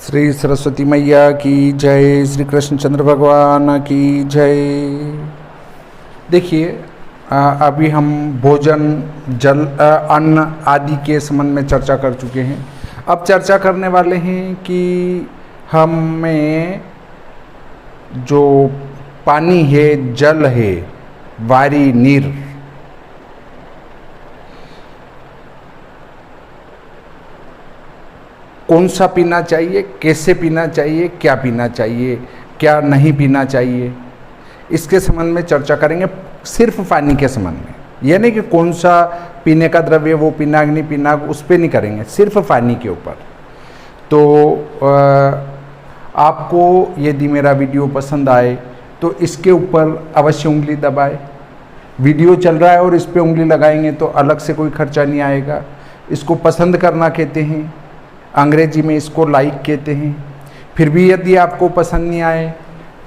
श्री सरस्वती मैया की जय, श्री कृष्णचंद्र भगवान की जय। देखिए, अभी हम भोजन, जल, अन्न आदि के संबंध में चर्चा कर चुके हैं। अब चर्चा करने वाले हैं कि हमें जो पानी है, जल है, वारी नीर, कौन सा पीना चाहिए, कैसे पीना चाहिए, क्या पीना चाहिए, क्या नहीं पीना चाहिए, इसके संबंध में चर्चा करेंगे। सिर्फ पानी के संबंध में, यानी कि कौन सा पीने का द्रव्य वो पीना कि नहीं पीना, उस पर नहीं करेंगे, सिर्फ पानी के ऊपर। तो आपको यदि मेरा वीडियो पसंद आए तो इसके ऊपर अवश्य उंगली दबाए। वीडियो चल रहा है और इस पर उंगली लगाएंगे तो अलग से कोई खर्चा नहीं आएगा। इसको पसंद करना कहते हैं, अंग्रेजी में इसको लाइक कहते हैं। फिर भी यदि आपको पसंद नहीं आए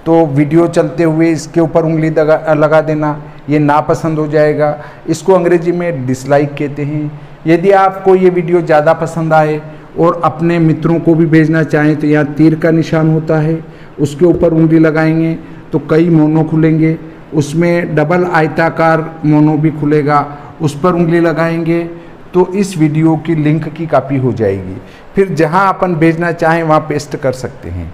तो वीडियो चलते हुए इसके ऊपर उंगली लगा देना, ये नापसंद हो जाएगा। इसको अंग्रेजी में डिसलाइक कहते हैं। यदि आपको ये वीडियो ज़्यादा पसंद आए और अपने मित्रों को भी भेजना चाहें तो यहाँ तीर का निशान होता है, उसके ऊपर उंगली लगाएंगे तो कई मोनो खुलेंगे, उसमें डबल आयताकार मोनो भी खुलेगा, उस पर उंगली लगाएंगे तो इस वीडियो की लिंक की कॉपी हो जाएगी। फिर जहां अपन भेजना चाहें वहां पेस्ट कर सकते हैं।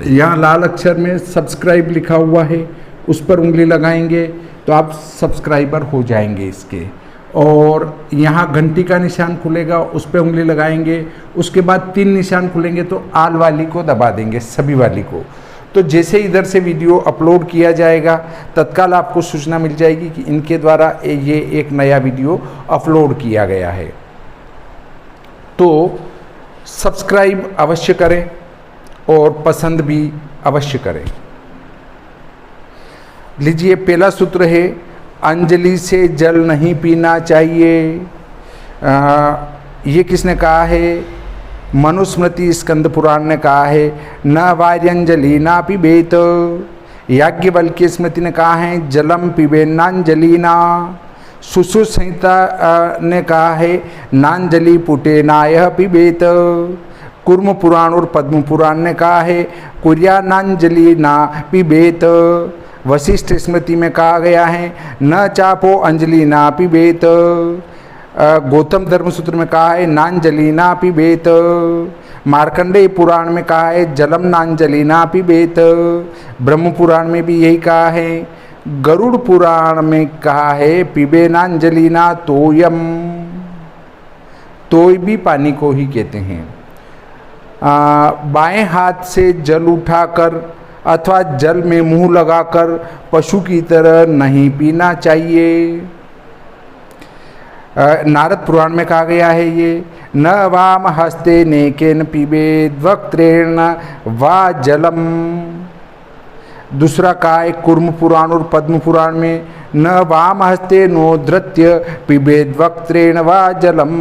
यहाँ लाल अक्षर में सब्सक्राइब लिखा हुआ है, उस पर उंगली लगाएंगे तो आप सब्सक्राइबर हो जाएंगे इसके। और यहाँ घंटी का निशान खुलेगा, उस पर उंगली लगाएंगे, उसके बाद 3 निशान खुलेंगे तो आल वाली को दबा देंगे, सभी वाली को। तो जैसे इधर से वीडियो अपलोड किया जाएगा तत्काल आपको सूचना मिल जाएगी कि इनके द्वारा ये एक नया वीडियो अपलोड किया गया है। तो सब्सक्राइब अवश्य करें और पसंद भी अवश्य करें। लीजिए, पहला सूत्र है, अंजलि से जल नहीं पीना चाहिए। ये किसने कहा है? मनुस्मृति स्कंद पुराण ने कहा है, न वार्यंजलि ना पिबेत। याज्ञवल्क्य स्मृति ने कहा है, जलम पिबेन्नांजलिना। सुश्रुत संहिता ने कहा है, नांजलि पुटेनायः पिबेत। कुर्म पुराण और पद्म पुराण ने कहा है, कुर्यानांजलि ना पिबेत। वशिष्ठ स्मृति में कहा गया है, न चापो अंजलि ना पिबेत। गौतम धर्मसूत्र में कहा है, नांजलि ना पिबेत। मार्कंडेय पुराण में कहा है, जलम नांजलि ना पिबेत। ब्रह्म पुराण में भी यही कहा है। गरुड़ पुराण में कहा है, पिबे नांजलि ना तोयम। तोय भी पानी को ही कहते हैं। बाएं हाथ से जल उठाकर अथवा जल में मुंह लगाकर पशु की तरह नहीं पीना चाहिए। नारद पुराण में कहा गया है, ये न वाम हस्ते नेकेन पिबेद वक्त्रेण वा जलम। दूसरा कहा है कुर्म पुराण और पद्म पुराण में, न वाम हस्ते नो धृत्य पिबेद वक्त्रेण वा जलम।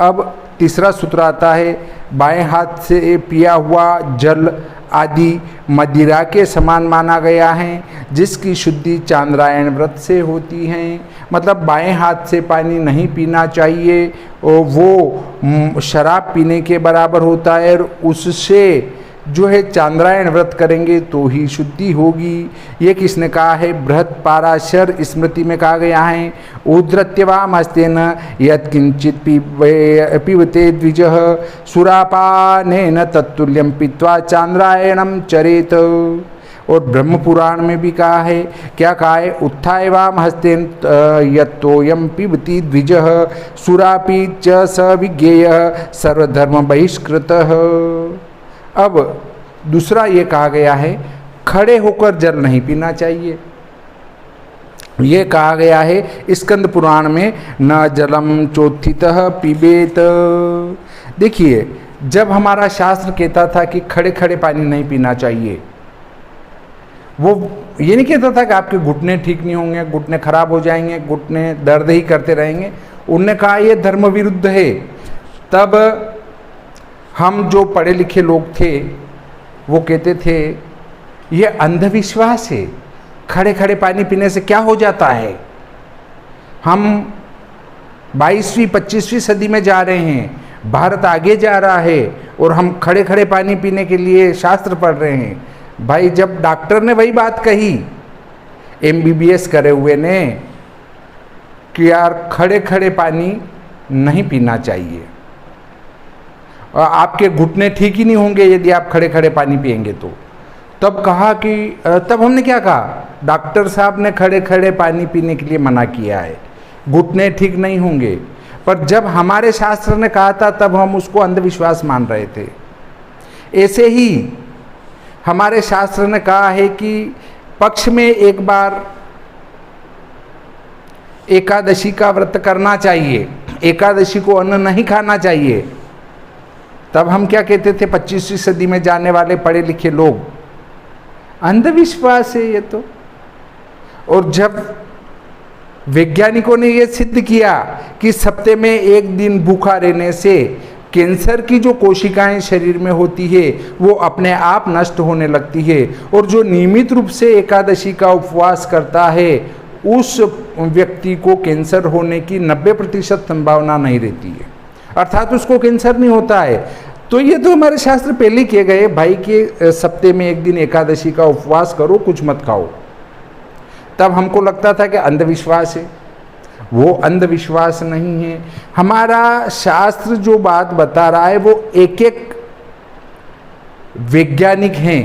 अब तीसरा सूत्र आता है, बाएं हाथ से पिया हुआ जल आदि मदिरा के समान माना गया है, जिसकी शुद्धि चांद्रायण व्रत से होती है। मतलब बाएं हाथ से पानी नहीं पीना चाहिए, और वो शराब पीने के बराबर होता है, और उससे जो है चांद्रायण व्रत करेंगे तो ही शुद्धि होगी। ये किसने कहा है? बृहत पाराशर स्मृति में कहा गया है, उद्धृत्यवाम हस्तेन यत्किंचित पीबते द्विजः सुरापानेन तत्तुल्यं पीत्वा चांद्रायणं चरेत। और ब्रह्म पुराण में भी कहा है, क्या कहा है? उत्थायवाम हस्तेन यत्तोयं पिबति द्विजः सुरापी च स विज्ञेयः सर्वधर्म बहिष्कृतः। अब दूसरा ये कहा गया है, खड़े होकर जल नहीं पीना चाहिए। ये कहा गया है स्कंद पुराण में, न जलम चोत्थितः पिबेत। देखिए, जब हमारा शास्त्र कहता था कि खड़े खड़े पानी नहीं पीना चाहिए, वो ये नहीं कहता था कि आपके घुटने ठीक नहीं होंगे, घुटने खराब हो जाएंगे, घुटने दर्द ही करते रहेंगे। उनने कहा ये धर्म विरुद्ध है। तब हम जो पढ़े लिखे लोग थे वो कहते थे ये अंधविश्वास है, खड़े खड़े पानी पीने से क्या हो जाता है। हम 22वीं 25वीं सदी में जा रहे हैं, भारत आगे जा रहा है और हम खड़े खड़े पानी पीने के लिए शास्त्र पढ़ रहे हैं। भाई जब डॉक्टर ने वही बात कही MBBS करे हुए ने कि यार खड़े खड़े पानी नहीं पीना चाहिए और आपके घुटने ठीक ही नहीं होंगे यदि आप खड़े खड़े पानी पिएंगे तो, तब कहा कि तब हमने क्या कहा, डॉक्टर साहब ने खड़े खड़े पानी पीने के लिए मना किया है, घुटने ठीक नहीं होंगे। पर जब हमारे शास्त्र ने कहा था तब हम उसको अंधविश्वास मान रहे थे। ऐसे ही हमारे शास्त्र ने कहा है कि पक्ष में एक बार एकादशी का व्रत करना चाहिए, एकादशी को अन्न नहीं खाना चाहिए। तब हम क्या कहते थे, 25वीं सदी में जाने वाले पढ़े लिखे लोग, अंधविश्वास है ये तो। और जब वैज्ञानिकों ने ये सिद्ध किया कि सप्ताह में एक दिन भूखा रहने से कैंसर की जो कोशिकाएं शरीर में होती है वो अपने आप नष्ट होने लगती है, और जो नियमित रूप से एकादशी का उपवास करता है उस व्यक्ति को कैंसर होने की 90% संभावना नहीं रहती है, अर्थात उसको कैंसर नहीं होता है। तो ये तो हमारे शास्त्र पहले किए गए भाई कि सप्ताह में एक दिन एकादशी का उपवास करो, कुछ मत खाओ। तब हमको लगता था कि अंधविश्वास है, वो अंधविश्वास नहीं है। हमारा शास्त्र जो बात बता रहा है वो एक एक वैज्ञानिक हैं,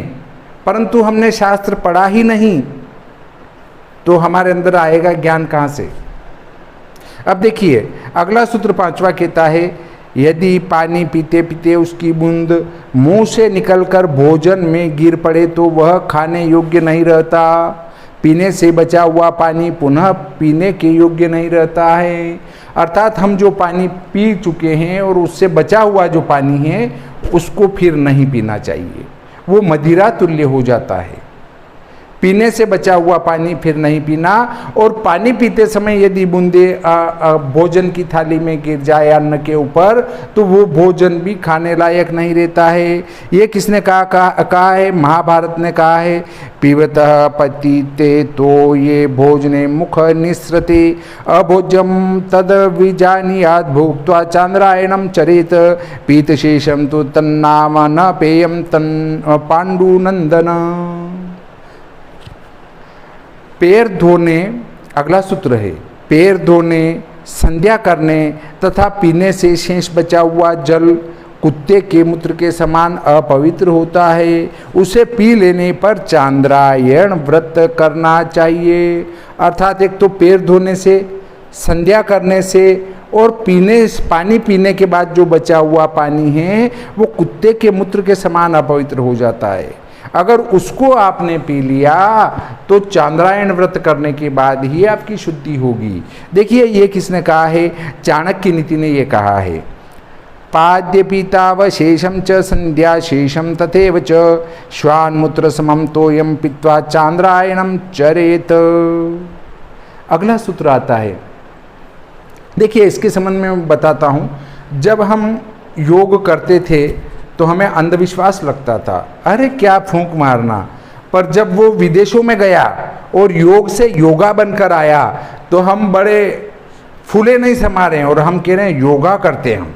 परंतु हमने शास्त्र पढ़ा ही नहीं तो हमारे अंदर आएगा ज्ञान कहाँ से। अब देखिए अगला सूत्र 5वां कहता है, यदि पानी पीते पीते उसकी बूंद मुंह से निकलकर भोजन में गिर पड़े तो वह खाने योग्य नहीं रहता। पीने से बचा हुआ पानी पुनः पीने के योग्य नहीं रहता है। अर्थात हम जो पानी पी चुके हैं और उससे बचा हुआ जो पानी है उसको फिर नहीं पीना चाहिए, वो मदिरा तुल्य हो जाता है। पीने से बचा हुआ पानी फिर नहीं पीना, और पानी पीते समय यदि बूंदे भोजन की थाली में गिर जाए अन्न के ऊपर तो वो भोजन भी खाने लायक नहीं रहता है। ये किसने कहा है, महाभारत ने कहा है, पीवतः पतिते तो ये भोजने मुख निस्रते अभोज्यम तद विजानीयात् भुक्त्वा चांद्रायणम चरेत पीतशेषम तो तन्नाम न पेयम तन् पांडुनंदन। पैर धोने, अगला सूत्र है, पैर धोने, संध्या करने तथा पीने से शेष बचा हुआ जल कुत्ते के मूत्र के समान अपवित्र होता है। उसे पी लेने पर चांद्रायण व्रत करना चाहिए। अर्थात एक तो पैर धोने से, संध्या करने से और पानी पीने के बाद जो बचा हुआ पानी है वो कुत्ते के मूत्र के समान अपवित्र हो जाता है। अगर उसको आपने पी लिया तो चांद्रायण व्रत करने के बाद ही आपकी शुद्धि होगी। देखिए ये किसने कहा है, चाणक्य नीति ने ये कहा है, पाद्य पीतावशेषम च संध्या शेषम तथैव च श्वानमूत्र समम तोयम पीत्वा चांद्रायणम चरेत। अगला सूत्र आता है, देखिए इसके संबंध में मैं बताता हूँ। जब हम योग करते थे तो हमें अंधविश्वास लगता था, अरे क्या फूंक मारना। पर जब वो विदेशों में गया और योग से योगा बनकर आया तो हम बड़े फूले नहीं समा रहे हैं और हम कह रहे हैं योगा करते हैं। हम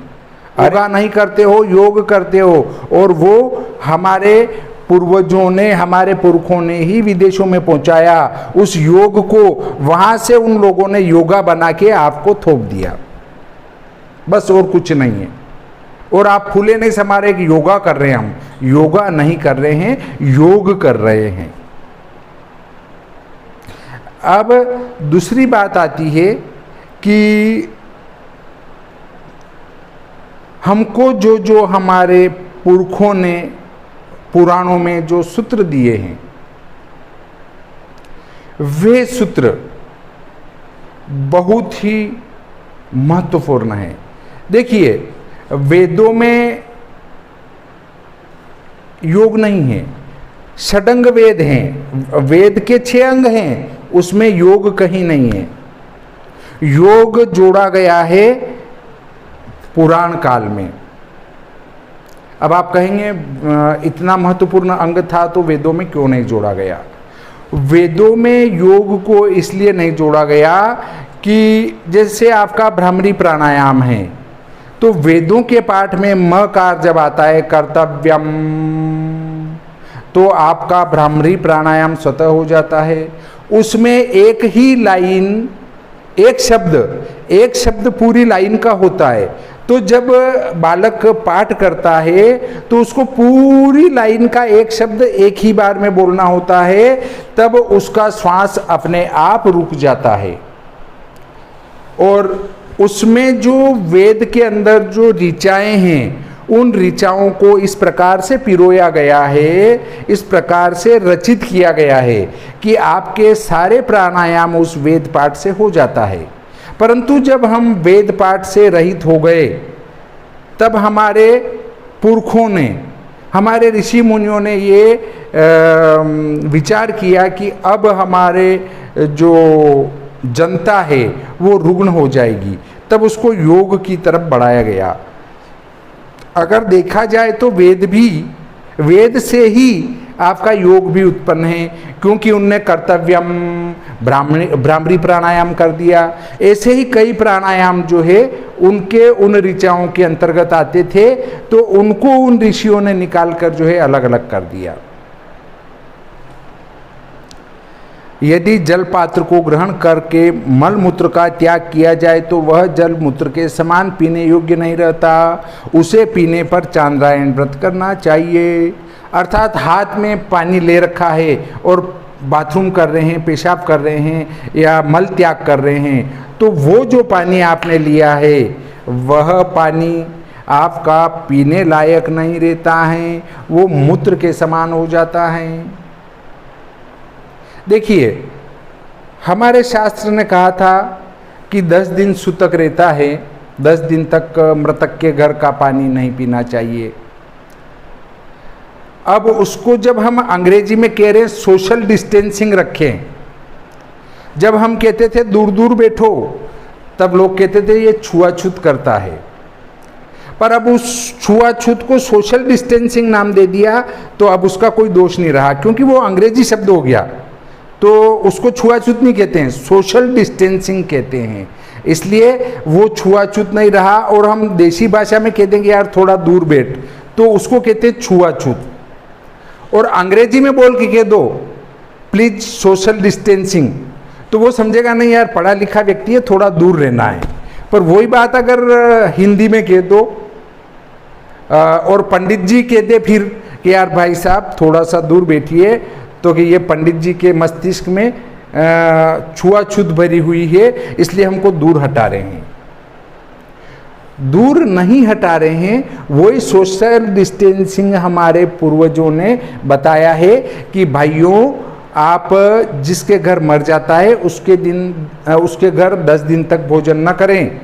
योगा नहीं करते हो, योग करते हो। और वो हमारे पूर्वजों ने, हमारे पुरखों ने ही विदेशों में पहुंचाया उस योग को, वहां से उन लोगों ने योगा बना के आपको थोप दिया, बस और कुछ नहीं है। और आप फूले नहीं समा रहे कि योगा कर रहे हैं। हम योगा नहीं कर रहे हैं, योग कर रहे हैं। अब दूसरी बात आती है कि हमको जो जो हमारे पुरखों ने पुराणों में जो सूत्र दिए हैं वे सूत्र बहुत ही महत्वपूर्ण है। देखिए वेदों में योग नहीं है, षडंग वेद हैं, वेद के 6 अंग हैं, उसमें योग कहीं नहीं है। योग जोड़ा गया है पुराण काल में। अब आप कहेंगे इतना महत्वपूर्ण अंग था तो वेदों में क्यों नहीं जोड़ा गया। वेदों में योग को इसलिए नहीं जोड़ा गया कि जैसे आपका भ्रामरी प्राणायाम है तो वेदों के पाठ में मकार जब आता है कर्तव्यम, तो आपका भ्रामरी प्राणायाम स्वतः हो जाता है। उसमें एक ही लाइन, एक शब्द पूरी लाइन का होता है। तो जब बालक पाठ करता है तो उसको पूरी लाइन का एक शब्द एक ही बार में बोलना होता है, तब उसका श्वास अपने आप रुक जाता है। और उसमें जो वेद के अंदर जो ऋचाएं हैं, उन ऋचाओं को इस प्रकार से पिरोया गया है, इस प्रकार से रचित किया गया है कि आपके सारे प्राणायाम उस वेद पाठ से हो जाता है। परंतु जब हम वेद पाठ से रहित हो गए, तब हमारे पुरखों ने, हमारे ऋषि मुनियों ने ये विचार किया कि अब हमारे जो जनता है वो रुग्ण हो जाएगी, तब उसको योग की तरफ बढ़ाया गया। अगर देखा जाए तो वेद से ही आपका योग भी उत्पन्न है, क्योंकि उनने कर्तव्यम भ्रामरी प्राणायाम कर दिया। ऐसे ही कई प्राणायाम जो है उनके उन ऋचाओं के अंतर्गत आते थे, तो उनको उन ऋषियों ने निकाल कर जो है अलग अलग कर दिया। यदि जल पात्र को ग्रहण करके मल मूत्र का त्याग किया जाए तो वह जल मूत्र के समान पीने योग्य नहीं रहता। उसे पीने पर चांद्रायण व्रत करना चाहिए। अर्थात हाथ में पानी ले रखा है और बाथरूम कर रहे हैं, पेशाब कर रहे हैं या मल त्याग कर रहे हैं, तो वो जो पानी आपने लिया है वह पानी आपका पीने लायक नहीं रहता है, वो मूत्र के समान हो जाता है। देखिए, हमारे शास्त्र ने कहा था कि 10 दिन सूतक रहता है, 10 दिन तक मृतक के घर का पानी नहीं पीना चाहिए। अब उसको जब हम अंग्रेजी में कह रहे हैं सोशल डिस्टेंसिंग रखें, जब हम कहते थे दूर दूर बैठो, तब लोग कहते थे ये छुआछूत करता है। पर अब उस छुआछूत को सोशल डिस्टेंसिंग नाम दे दिया, तो अब उसका कोई दोष नहीं रहा, क्योंकि वो अंग्रेजी शब्द हो गया। तो उसको छुआछूत नहीं कहते हैं, सोशल डिस्टेंसिंग कहते हैं, इसलिए वो छुआछूत नहीं रहा। और हम देसी भाषा में कह देंगे यार थोड़ा दूर बैठ, तो उसको कहते हैं छुआछूत। और अंग्रेजी में बोल के कह दो प्लीज सोशल डिस्टेंसिंग, तो वो समझेगा नहीं यार पढ़ा लिखा व्यक्ति है, थोड़ा दूर रहना है। पर वही बात अगर हिंदी में कह दो और पंडित जी कह दे फिर कि यार भाई साहब थोड़ा सा दूर बैठिए, तो कि ये पंडित जी के मस्तिष्क में छुआछूत भरी हुई है, इसलिए हमको दूर हटा रहे हैं। दूर नहीं हटा रहे हैं, वही सोशल डिस्टेंसिंग हमारे पूर्वजों ने बताया है कि भाइयों आप जिसके घर मर जाता है उसके घर 10 दिन तक भोजन न करें,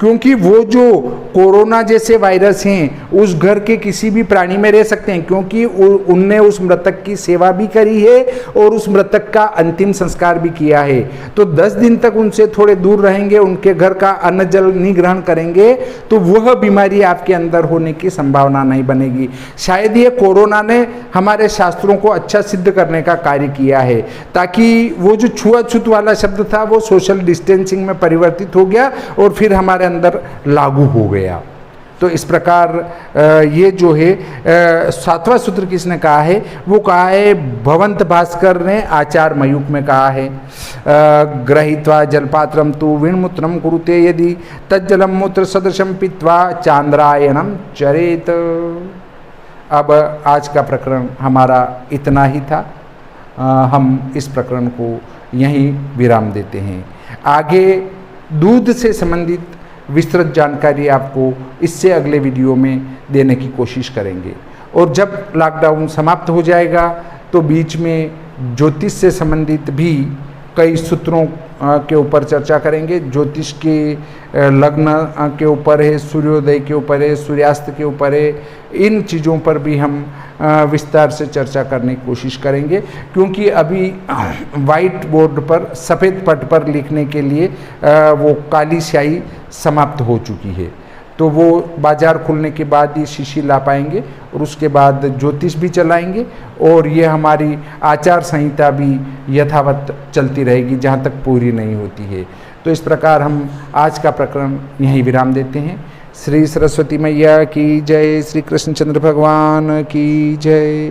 क्योंकि वो जो कोरोना जैसे वायरस हैं उस घर के किसी भी प्राणी में रह सकते हैं, क्योंकि उनने उस मृतक की सेवा भी करी है और उस मृतक का अंतिम संस्कार भी किया है। तो 10 दिन तक उनसे थोड़े दूर रहेंगे, उनके घर का अन्न जल नहीं ग्रहण करेंगे, तो वह बीमारी आपके अंदर होने की संभावना नहीं बनेगी। शायद ये कोरोना ने हमारे शास्त्रों को अच्छा सिद्ध करने का कार्य किया है, ताकि वो जो छुआछूत वाला शब्द था वो सोशल डिस्टेंसिंग में परिवर्तित हो गया और फिर हमारे अंदर लागू हो गया। तो इस प्रकार ये जो है 7वां सूत्र किसने कहा है, वो कहा है भवंत भास्कर ने आचार मयूख में कहा है, ग्रहीत्वा जलपात्रम तु विणमूत्रम कुरुते यदि तज्जलम मूत्र सदृशम पीत्वा चांद्रायणम चरेत। अब आज का प्रकरण हमारा इतना ही था, हम इस प्रकरण को यहीं विराम देते हैं। आगे दूध से संबंधित विस्तृत जानकारी आपको इससे अगले वीडियो में देने की कोशिश करेंगे। और जब लॉकडाउन समाप्त हो जाएगा तो बीच में ज्योतिष से संबंधित भी कई सूत्रों के ऊपर चर्चा करेंगे। ज्योतिष के लग्न के ऊपर है, सूर्योदय के ऊपर है, सूर्यास्त के ऊपर है, इन चीज़ों पर भी हम विस्तार से चर्चा करने की कोशिश करेंगे, क्योंकि अभी वाइट बोर्ड पर सफ़ेद पट पर लिखने के लिए वो काली स्याही समाप्त हो चुकी है। तो वो बाज़ार खुलने के बाद ही शीशी ला पाएंगे और उसके बाद ज्योतिष भी चलाएंगे और ये हमारी आचार संहिता भी यथावत चलती रहेगी जहाँ तक पूरी नहीं होती है। तो इस प्रकार हम आज का प्रकरण यहीं विराम देते हैं। श्री सरस्वती मैया की जय। श्री कृष्णचंद्र भगवान की जय।